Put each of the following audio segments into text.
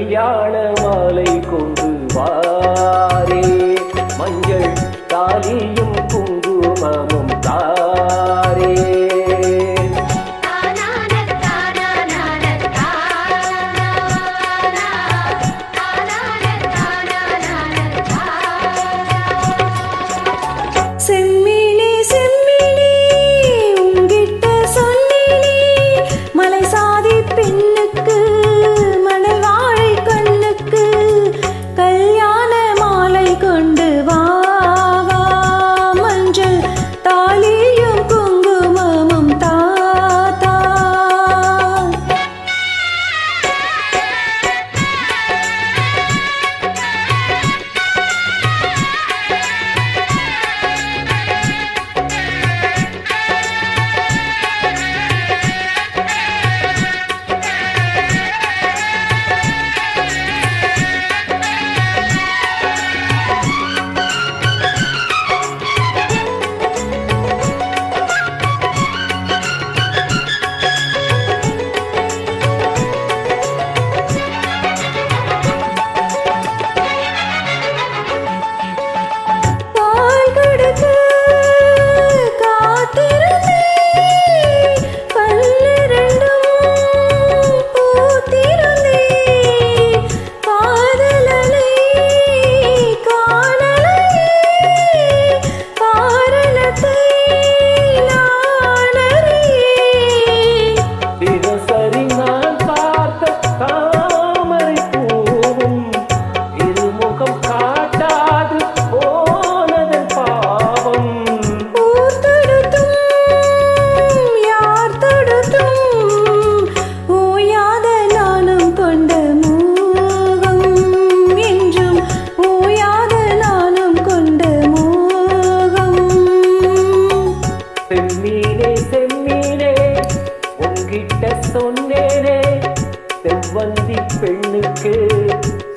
கல்யாண மாலை கொண்டு வாரே மஞ்சள் தாலியும் குங்குமமும் தாரே சொன்னேனே செவ்வந்தி பெண்ணுக்கு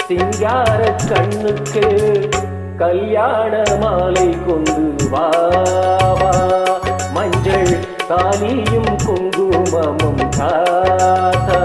சிங்கார கண்ணுக்கு கல்யாண மாலை கொண்டு வா மஞ்சள் தாலியும் குங்குமமும் தாத்தா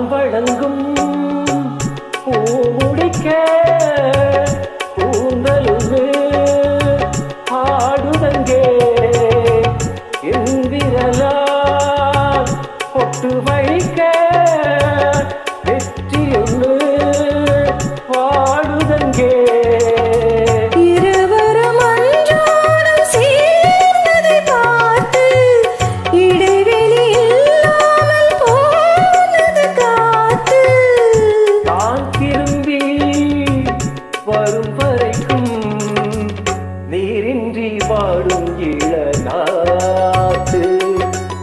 வழங்கும் பூமுடிக்க கூந்தலுக்கு ஆடுதங்கே எந்திரலா பொட்டு வைக்க வெற்றியுண்டு பாடுதங்கே வரும் வரைக்கும் நீரின்றி வாடும் இளநாத்து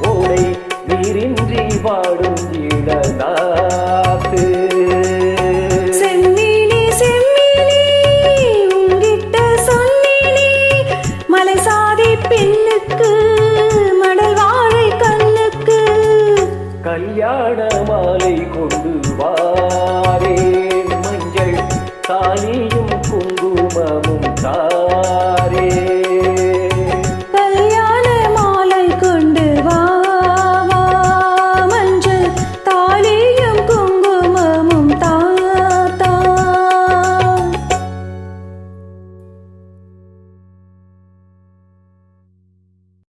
ஓடை நீரின்றி வாடும் இளநாத்து செம்மீனி செம்மீனி உங்கிட்ட சொன்னீனி மலை சாதி பெண்ணுக்கு மடல் வாழை கண்ணுக்கு கல்யாண மாலை கொண்டு வா